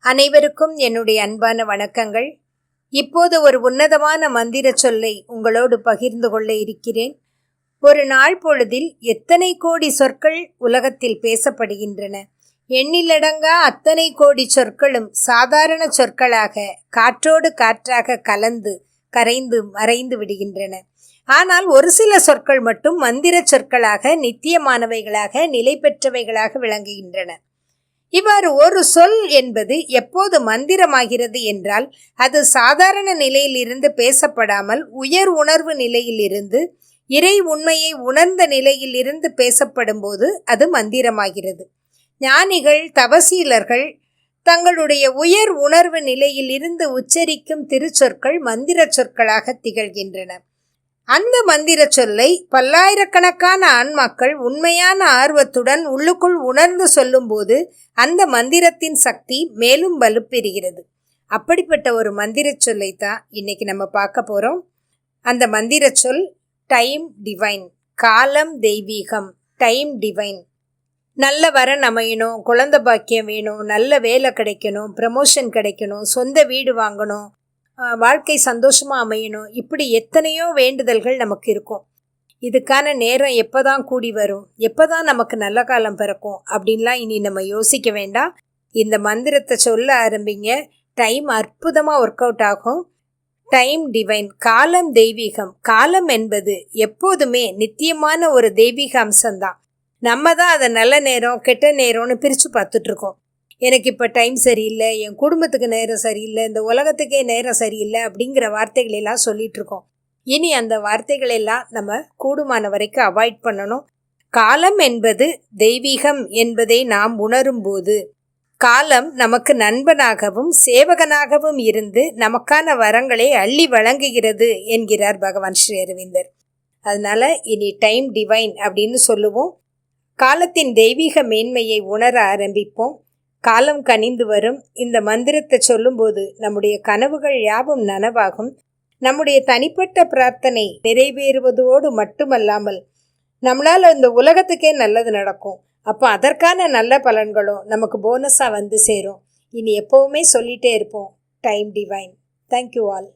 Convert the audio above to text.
அனைவருக்கும் என்னுடைய அன்பான வணக்கங்கள். இப்போது ஒரு உன்னதமான மந்திர சொல்லை உங்களோடு பகிர்ந்து கொள்ள இருக்கிறேன். ஒரு நாள் பொழுதில் எத்தனை கோடி சொற்கள் உலகத்தில் பேசப்படுகின்றன. எண்ணிலடங்கா அத்தனை கோடி சொற்களும் சாதாரண சொற்களாக காற்றோடு காற்றாக கலந்து கரைந்து மறைந்து விடுகின்றன. ஆனால் ஒரு சில சொற்கள் மட்டும் மந்திர சொற்களாக நித்தியமானவைகளாக நிலை பெற்றவைகளாக விளங்குகின்றன. இவ்வாறு ஒரு சொல் என்பது எப்போது மந்திரமாகிறது என்றால், அது சாதாரண நிலையிலிருந்து பேசப்படாமல் உயர் உணர்வு நிலையிலிருந்து இறை உண்மையை உணர்ந்த நிலையிலிருந்து பேசப்படும் போது அது மந்திரமாகிறது. ஞானிகள் தவசீலர்கள் தங்களுடைய உயர் உணர்வு நிலையிலிருந்து உச்சரிக்கும் திருச்சொற்கள் மந்திர சொற்களாக திகழ்கின்றன. அந்த மந்திர சொல்லை பல்லாயிரக்கணக்கான ஆன்மாக்கள் உண்மையான ஆர்வத்துடன் உள்ளுக்குள் உணர்ந்து சொல்லும்போது அந்த மந்திரத்தின் சக்தி மேலும் வலுப்பெறுகிறது. அப்படிப்பட்ட ஒரு மந்திர சொல்லை தான் இன்னைக்கு நம்ம பார்க்க போகிறோம். அந்த மந்திர சொல் டைம் டிவைன். காலம் தெய்வீகம். Time divine. நல்ல வரன் அமையணும், குழந்தை பாக்கியம் வேணும், நல்ல வேலை கிடைக்கணும், ப்ரமோஷன் கிடைக்கணும், சொந்த வீடு வாங்கணும், வாழ்க்கை சந்தோஷமாக அமையணும், இப்படி எத்தனையோ வேண்டுதல்கள் நமக்கு இருக்கும். இதுக்கான நேரம் எப்போ தான் கூடி வரும், எப்போ தான் நமக்கு நல்ல காலம் பிறக்கும் அப்படின்லாம் இனி நம்ம யோசிக்க வேண்டாம். இந்த மந்திரத்தை சொல்ல ஆரம்பிங்க. டைம் அற்புதமாக ஒர்க் அவுட் ஆகும். Time divine. காலம் தெய்வீகம். காலம் என்பது எப்போதுமே நித்தியமான ஒரு தெய்வீக அம்சம்தான். நம்ம தான் அதை நல்ல நேரம் கெட்ட நேரம்னு பிரித்து பார்த்துட்ருக்கோம். எனக்கு இப்போ டைம் சரியில்லை, என் குடும்பத்துக்கு நேரம் சரியில்லை, இந்த உலகத்துக்கே நேரம் சரியில்லை அப்படிங்கிற வார்த்தைகளெல்லாம் சொல்லிகிட்ருக்கோம். இனி அந்த வார்த்தைகளெல்லாம் நம்ம கூடுமான வரைக்கும் அவாய்ட் பண்ணணும். காலம் என்பது தெய்வீகம் என்பதை நாம் உணரும்போது காலம் நமக்கு நண்பனாகவும் சேவகனாகவும் இருந்து நமக்கான வரங்களை அள்ளி வழங்குகிறது என்கிறார் பகவான் ஸ்ரீ அரவிந்தர். அதனால இனி டைம் டிவைன் அப்படின்னு சொல்லுவோம். காலத்தின் தெய்வீக மேன்மையை உணர ஆரம்பிப்போம். காலம் கனிந்து வரும். இந்த மந்திரத்தை சொல்லும்போது நம்முடைய கனவுகள் யாவும் நனவாகும். நம்முடைய தனிப்பட்ட பிரார்த்தனை நிறைவேறுவதோடு மட்டுமல்லாமல் நம்மளால் இந்த உலகத்துக்கே நல்லது நடக்கும். அப்போ அதற்கான நல்ல பலன்களும் நமக்கு போனஸாக வந்து சேரும். இனி எப்போவுமே சொல்லிகிட்டே இருப்போம் டைம் டிவைன். Thank you all.